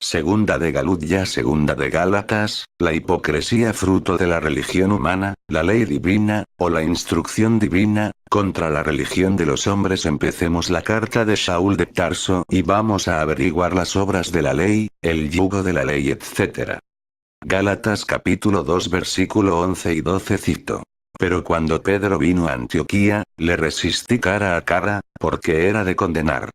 Segunda de Galudia, segunda de Gálatas, la hipocresía fruto de la religión humana, la ley divina, o la instrucción divina, contra la religión de los hombres. Empecemos la carta de Saúl de Tarso y vamos a averiguar las obras de la ley, el yugo de la ley, etc. Gálatas capítulo 2 versículo 11 y 12 cito. Pero cuando Pedro vino a Antioquía, le resistí cara a cara, porque era de condenar.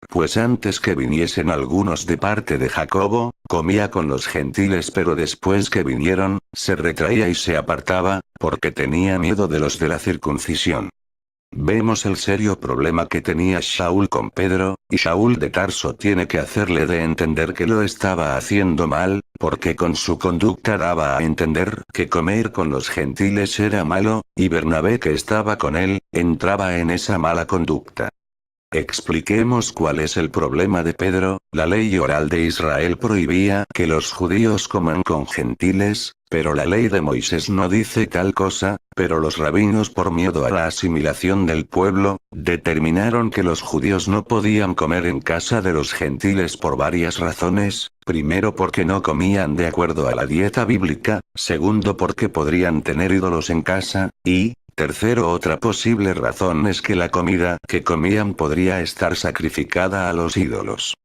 Pues antes que viniesen algunos de parte de Jacobo, comía con los gentiles, pero después que vinieron, se retraía y se apartaba, porque tenía miedo de los de la circuncisión. Vemos el serio problema que tenía Saúl con Pedro, y Saúl de Tarso tiene que hacerle de entender que lo estaba haciendo mal, porque con su conducta daba a entender que comer con los gentiles era malo, y Bernabé, que estaba con él, entraba en esa mala conducta. Expliquemos cuál es el problema de Pedro. La ley oral de Israel prohibía que los judíos coman con gentiles, pero la ley de Moisés no dice tal cosa, pero los rabinos, por miedo a la asimilación del pueblo, determinaron que los judíos no podían comer en casa de los gentiles por varias razones: primero, porque no comían de acuerdo a la dieta bíblica; segundo, porque podrían tener ídolos en casa; y, tercero, otra posible razón es que la comida que comían podría estar sacrificada a los ídolos.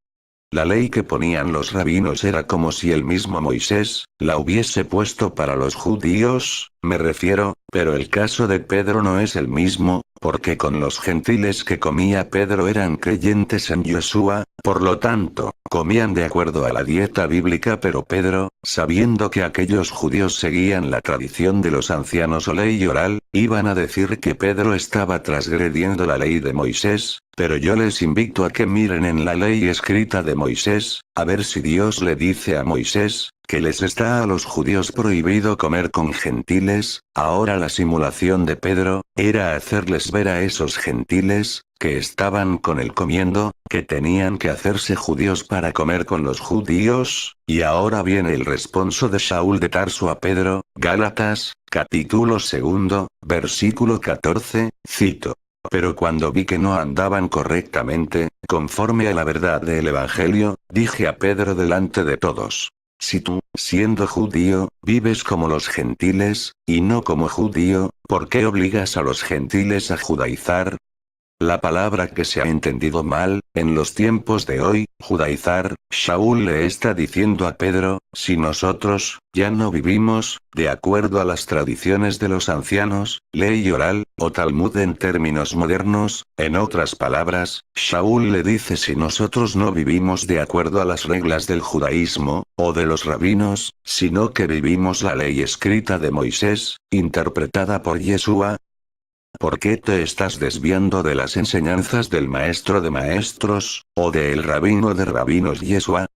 La ley que ponían los rabinos era como si el mismo Moisés la hubiese puesto para los judíos, me refiero, pero el caso de Pedro no es el mismo, porque con los gentiles que comía Pedro eran creyentes en Yeshua, por lo tanto, comían de acuerdo a la dieta bíblica, pero Pedro, sabiendo que aquellos judíos seguían la tradición de los ancianos o ley oral, iban a decir que Pedro estaba transgrediendo la ley de Moisés. Pero yo les invito a que miren en la ley escrita de Moisés, a ver si Dios le dice a Moisés, que les está a los judíos prohibido comer con gentiles. Ahora la simulación de Pedro, era hacerles ver a esos gentiles, que estaban con él comiendo, que tenían que hacerse judíos para comer con los judíos. Y ahora viene el responso de Saúl de Tarso a Pedro. Gálatas, capítulo 2, versículo 14, cito. Pero cuando vi que no andaban correctamente, conforme a la verdad del Evangelio, dije a Pedro delante de todos: si tú, siendo judío, vives como los gentiles, y no como judío, ¿por qué obligas a los gentiles a judaizar? La palabra que se ha entendido mal, en los tiempos de hoy, judaizar. Saúl le está diciendo a Pedro: si nosotros, ya no vivimos, de acuerdo a las tradiciones de los ancianos, ley oral, o Talmud en términos modernos, en otras palabras, Saúl le dice: si nosotros no vivimos de acuerdo a las reglas del judaísmo, o de los rabinos, sino que vivimos la ley escrita de Moisés, interpretada por Yeshua, ¿por qué te estás desviando de las enseñanzas del maestro de maestros, o del rabino de rabinos Yeshua?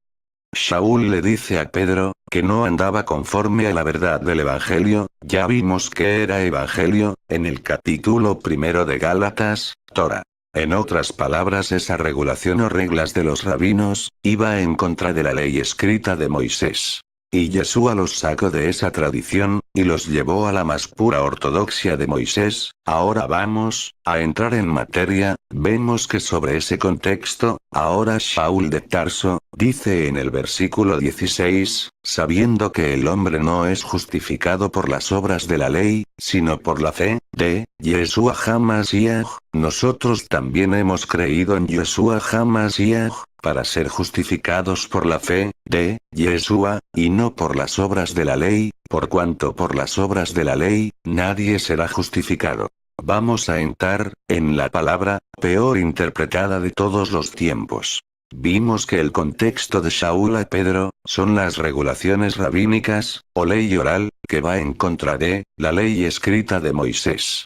Saúl le dice a Pedro, que no andaba conforme a la verdad del Evangelio. Ya vimos que era Evangelio, en el capítulo 1 de Gálatas, Torah. En otras palabras, esa regulación o reglas de los rabinos, iba en contra de la ley escrita de Moisés. Y Yeshua los sacó de esa tradición, y los llevó a la más pura ortodoxia de Moisés. Ahora vamos a entrar en materia. Vemos que sobre ese contexto, ahora Saúl de Tarso, dice en el versículo 16, sabiendo que el hombre no es justificado por las obras de la ley, sino por la fe de Yeshua HaMashiach, nosotros también hemos creído en Yeshua HaMashiach, para ser justificados por la fe de Yeshua, y no por las obras de la ley, por cuanto por las obras de la ley, nadie será justificado. Vamos a entrar en la palabra peor interpretada de todos los tiempos. Vimos que el contexto de Saúl a Pedro son las regulaciones rabínicas, o ley oral, que va en contra de la ley escrita de Moisés.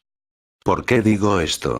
¿Por qué digo esto?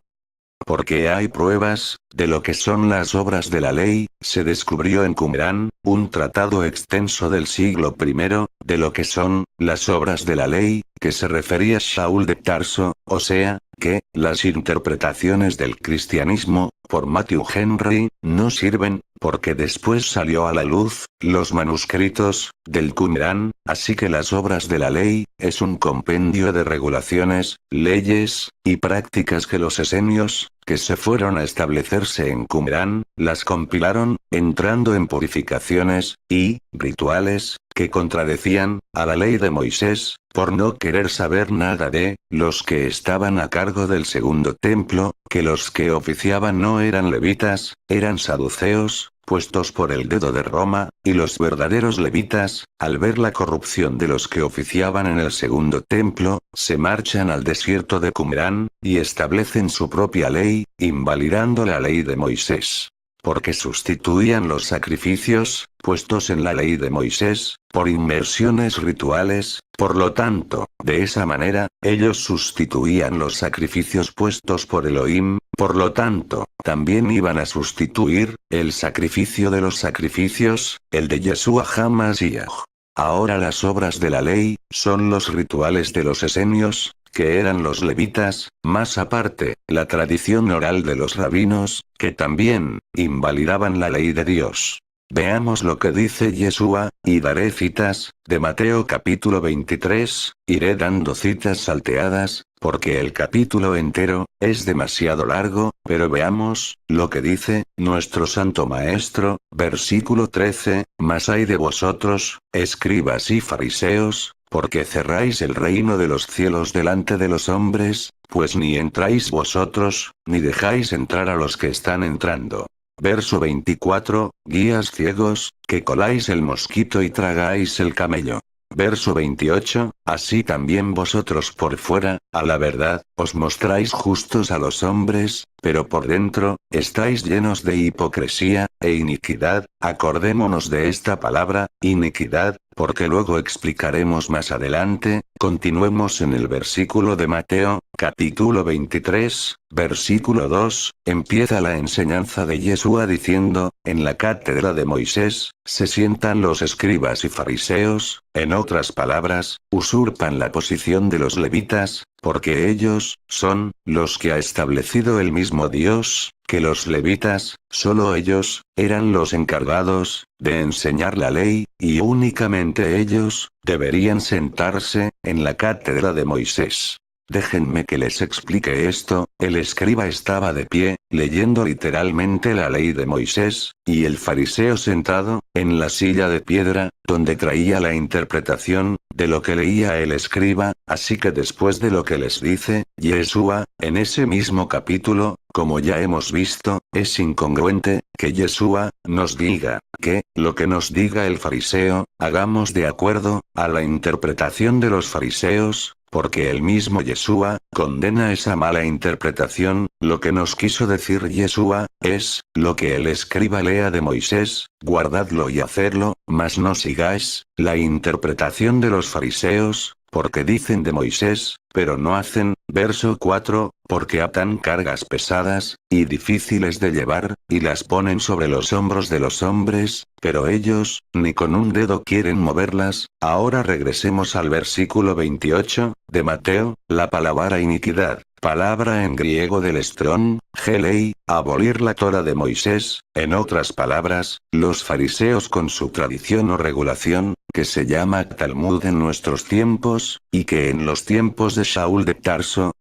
Porque hay pruebas de lo que son las obras de la ley. Se descubrió en Qumrán, un tratado extenso del siglo I, de lo que son las obras de la ley, que se refería Saúl de Tarso, o sea, que las interpretaciones del cristianismo, por Matthew Henry, no sirven, porque después salió a la luz, los manuscritos, del Qumrán, así que las obras de la ley, es un compendio de regulaciones, leyes, y prácticas que los esenios, que se fueron a establecerse en Qumrán, las compilaron, entrando en purificaciones, y, rituales, que contradecían, a la ley de Moisés, por no querer saber nada de, los que estaban a cargo del segundo templo, que los que oficiaban no eran levitas, eran saduceos, puestos por el dedo de Roma, y los verdaderos levitas, al ver la corrupción de los que oficiaban en el segundo templo, se marchan al desierto de Qumrán, y establecen su propia ley, invalidando la ley de Moisés. Porque sustituían los sacrificios, puestos en la ley de Moisés, por inmersiones rituales, por lo tanto, de esa manera, ellos sustituían los sacrificios puestos por Elohim, por lo tanto, también iban a sustituir, el sacrificio de los sacrificios, el de Yeshua HaMashiach. Ahora las obras de la ley, son los rituales de los esenios, que eran los levitas, más aparte, la tradición oral de los rabinos, que también, invalidaban la ley de Dios. Veamos lo que dice Yeshua, y daré citas, de Mateo capítulo 23, iré dando citas salteadas, porque el capítulo entero, es demasiado largo, pero veamos, lo que dice, nuestro santo maestro, versículo 13, mas hay de vosotros, escribas y fariseos, porque cerráis el reino de los cielos delante de los hombres, pues ni entráis vosotros, ni dejáis entrar a los que están entrando. Verso 24, guías ciegos, que coláis el mosquito y tragáis el camello. Verso 28, así también vosotros por fuera, a la verdad, os mostráis justos a los hombres, pero por dentro, estáis llenos de hipocresía, e iniquidad, acordémonos de esta palabra, iniquidad, porque luego explicaremos más adelante, continuemos en el versículo de Mateo, capítulo 23, versículo 2, empieza la enseñanza de Yeshua diciendo, en la cátedra de Moisés, se sientan los escribas y fariseos, en otras palabras, usurpan la posición de los levitas, porque ellos, son, los que ha establecido el mismo Dios, que los levitas, solo ellos, eran los encargados, de enseñar la ley, y únicamente ellos, deberían sentarse, en la cátedra de Moisés. Déjenme que les explique esto, el escriba estaba de pie, leyendo literalmente la ley de Moisés, y el fariseo sentado, en la silla de piedra, donde traía la interpretación, de lo que leía el escriba, así que después de lo que les dice, Yeshua, en ese mismo capítulo, como ya hemos visto, es incongruente, que Yeshua, nos diga, que, lo que nos diga el fariseo, hagamos de acuerdo, a la interpretación de los fariseos, porque el mismo Yeshua, condena esa mala interpretación, lo que nos quiso decir Yeshua, es, lo que el escriba lea de Moisés, guardadlo y hacedlo, mas no sigáis, la interpretación de los fariseos, porque dicen de Moisés, pero no hacen, verso 4, porque atan cargas pesadas, y difíciles de llevar, y las ponen sobre los hombros de los hombres, pero ellos, ni con un dedo quieren moverlas. Ahora regresemos al versículo 28, de Mateo, la palabra iniquidad, palabra en griego del estrón, gelei, abolir la Torá de Moisés, en otras palabras, los fariseos con su tradición o regulación, que se llama Talmud en nuestros tiempos, y que en los tiempos de Saúl de Tarso,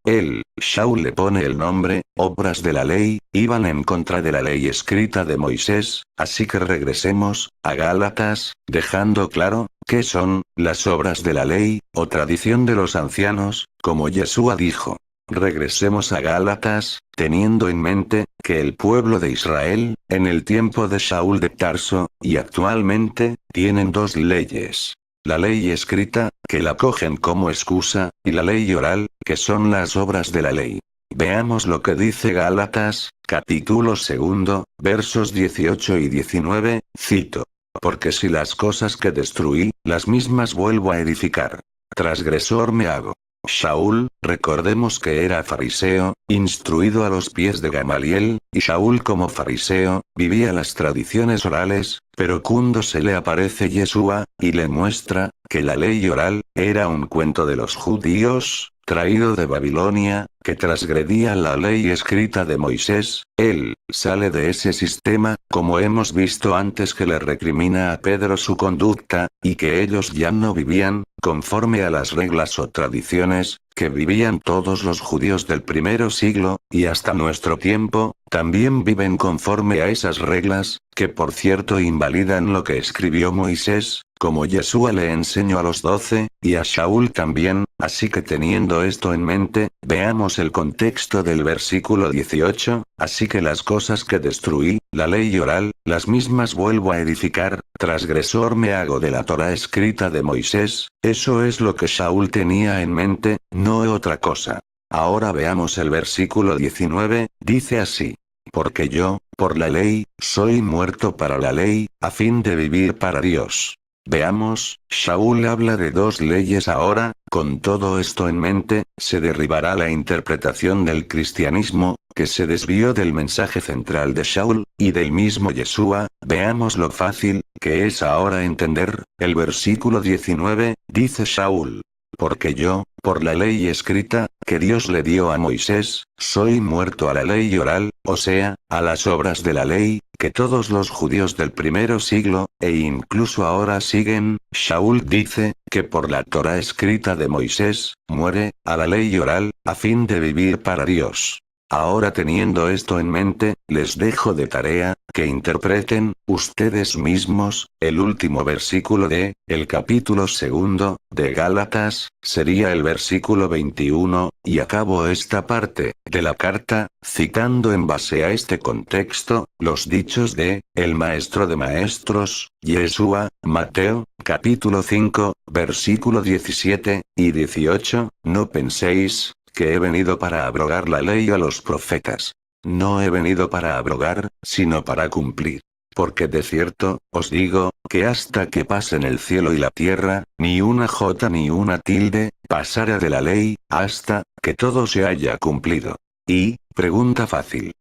Shaul le pone el nombre, obras de la ley, iban en contra de la ley escrita de Moisés, así que regresemos, a Gálatas, dejando claro, ¿qué son, las obras de la ley, o tradición de los ancianos, como Yeshua dijo? Regresemos a Gálatas, teniendo en mente, que el pueblo de Israel, en el tiempo de Saúl de Tarso, y actualmente, tienen dos leyes. La ley escrita, que la cogen como excusa, y la ley oral, que son las obras de la ley. Veamos lo que dice Gálatas, capítulo 2, versos 18 y 19, cito. Porque si las cosas que destruí, las mismas vuelvo a edificar. Transgresor me hago. Shaul, recordemos que era fariseo, instruido a los pies de Gamaliel, y Shaul como fariseo, vivía las tradiciones orales, pero cuando se le aparece Yeshua, y le muestra, que la ley oral, era un cuento de los judíos, traído de Babilonia, que transgredía la ley escrita de Moisés, él, sale de ese sistema, como hemos visto antes que le recrimina a Pedro su conducta, y que ellos ya no vivían, conforme a las reglas o tradiciones, que vivían todos los judíos del primero siglo, y hasta nuestro tiempo, también viven conforme a esas reglas, que por cierto invalidan lo que escribió Moisés, como Yeshua le enseñó a los 12, y a Shaul también, así que teniendo esto en mente, veamos el contexto del versículo 18, así que las cosas que destruí, la ley oral, las mismas vuelvo a edificar, transgresor me hago de la Torá escrita de Moisés, eso es lo que Shaul tenía en mente, no otra cosa. Ahora veamos el versículo 19, dice así. Porque yo, por la ley, soy muerto para la ley, a fin de vivir para Dios. Veamos, Shaul habla de dos leyes ahora, con todo esto en mente, se derribará la interpretación del cristianismo, que se desvió del mensaje central de Shaul, y del mismo Yeshua, veamos lo fácil, que es ahora entender, el versículo 19, dice Shaul. Porque yo, por la ley escrita, que Dios le dio a Moisés, soy muerto a la ley oral, o sea, a las obras de la ley, que todos los judíos del primero siglo, e incluso ahora siguen, Shaul dice, que por la Torá escrita de Moisés, muere, a la ley oral, a fin de vivir para Dios. Ahora teniendo esto en mente, les dejo de tarea, que interpreten, ustedes mismos, el último versículo de, el capítulo 2, de Gálatas, sería el versículo 21, y acabo esta parte, de la carta, citando en base a este contexto, los dichos de, el maestro de maestros, Yeshua, Mateo, capítulo 5, versículo 17, y 18, no penséis, que he venido para abrogar la ley a los profetas. No he venido para abrogar, sino para cumplir. Porque de cierto, os digo, que hasta que pasen el cielo y la tierra, ni una jota ni una tilde, pasará de la ley, hasta, que todo se haya cumplido. Y, pregunta fácil.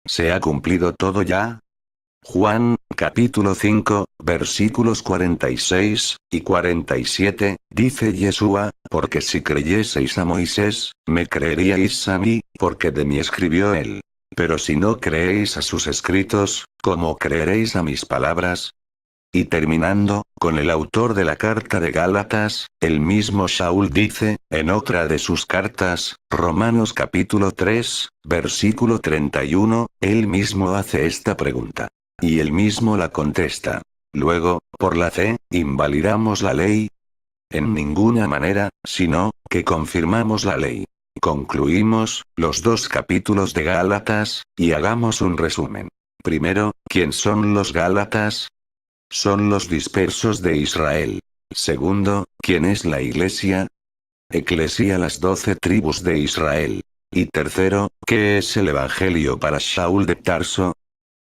¿Se ha cumplido todo ya? Juan, capítulo 5, versículos 46 y 47, dice Yeshua, porque si creyeseis a Moisés, me creeríais a mí, porque de mí escribió él. Pero si no creéis a sus escritos, ¿cómo creeréis a mis palabras? Y terminando, con el autor de la carta de Gálatas, el mismo Shaul dice, en otra de sus cartas, Romanos capítulo 3, versículo 31, él mismo hace esta pregunta. Y él mismo la contesta. Luego, por la fe, ¿invalidamos la ley? En ninguna manera, sino, que confirmamos la ley. Concluimos, los dos capítulos de Gálatas, y hagamos un resumen. Primero, ¿quién son los Gálatas? Son los dispersos de Israel. Segundo, ¿quién es la iglesia? Eclesia las 12 tribus de Israel. Y tercero, ¿qué es el evangelio para Shaul de Tarso?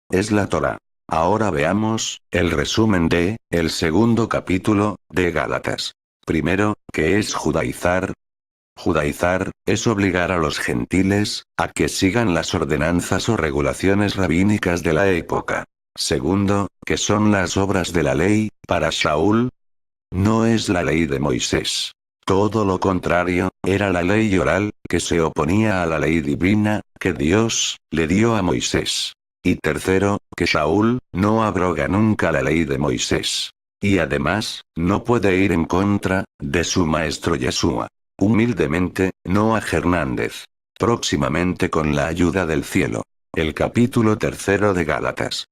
Es la Torá. Ahora veamos, el resumen de, el segundo capítulo, de Gálatas. Primero, ¿qué es judaizar? Judaizar, es obligar a los gentiles, a que sigan las ordenanzas o regulaciones rabínicas de la época. Segundo, ¿qué son las obras de la ley, para Shaul? No es la ley de Moisés. Todo lo contrario, era la ley oral, que se oponía a la ley divina, que Dios, le dio a Moisés. Y tercero, que Shaul, no abroga nunca la ley de Moisés. Y además, no puede ir en contra, de su maestro Yeshua. Humildemente, Noah Hernández. Próximamente con la ayuda del cielo. El capítulo 3 de Gálatas.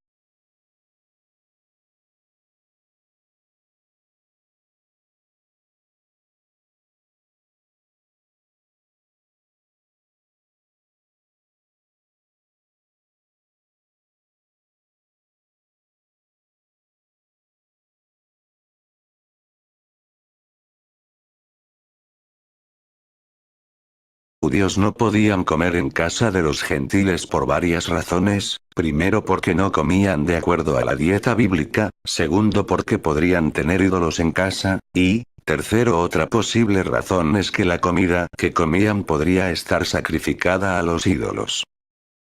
Judíos no podían comer en casa de los gentiles por varias razones, primero porque no comían de acuerdo a la dieta bíblica, segundo porque podrían tener ídolos en casa, y, Tercero, otra posible razón es que la comida que comían podría estar sacrificada a los ídolos.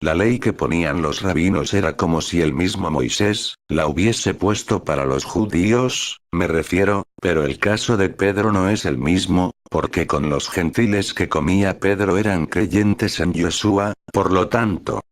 La ley que ponían los rabinos era como si el mismo Moisés la hubiese puesto para los judíos, me refiero, pero el caso de Pedro no es el mismo, porque con los gentiles que comía Pedro eran creyentes en Yeshua, por lo tanto,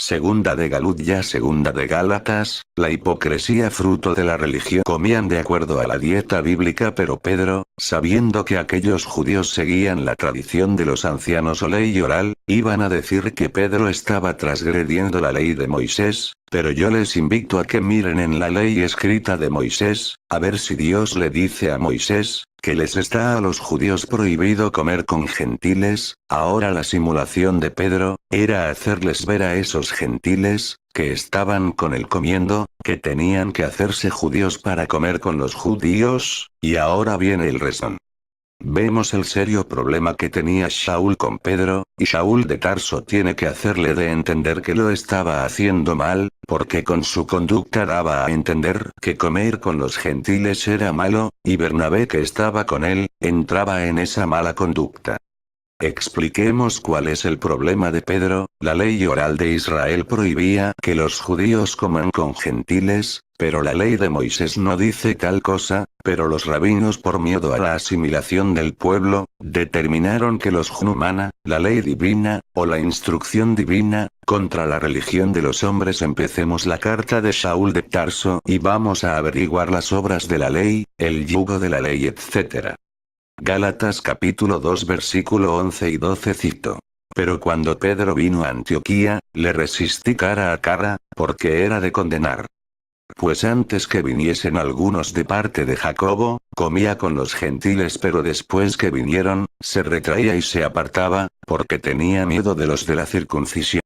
segunda de Galut ya segunda de Gálatas, la hipocresía fruto de la religión comían de acuerdo a la dieta bíblica, pero Pedro, sabiendo que aquellos judíos seguían la tradición de los ancianos o ley oral, iban a decir que Pedro estaba transgrediendo la ley de Moisés, pero yo les invito a que miren en la ley escrita de Moisés, a ver si Dios le dice a Moisés, que les está a los judíos prohibido comer con gentiles. Ahora la simulación de Pedro, era hacerles ver a esos gentiles, que estaban con él comiendo, que tenían que hacerse judíos para comer con los judíos, y ahora viene el rezón. Vemos el serio problema que tenía Shaul con Pedro, y Shaul de Tarso tiene que hacerle de entender que lo estaba haciendo mal, porque con su conducta daba a entender que comer con los gentiles era malo, y Bernabé que estaba con él, entraba en esa mala conducta. Expliquemos cuál es el problema de Pedro. La ley oral de Israel prohibía que los judíos coman con gentiles, pero la ley de Moisés no dice tal cosa, pero los rabinos por miedo a la asimilación del pueblo, determinaron que los Hunumana, la ley divina, o la instrucción divina, contra la religión de los hombres. Empecemos la carta de Shaul de Tarso y vamos a averiguar las obras de la ley, el yugo de la ley, etc. Gálatas capítulo 2 versículo 11 y 12 cito. Pero cuando Pedro vino a Antioquía, le resistí cara a cara, porque era de condenar. Pues antes que viniesen algunos de parte de Jacobo, comía con los gentiles, pero después que vinieron, se retraía y se apartaba, porque tenía miedo de los de la circuncisión.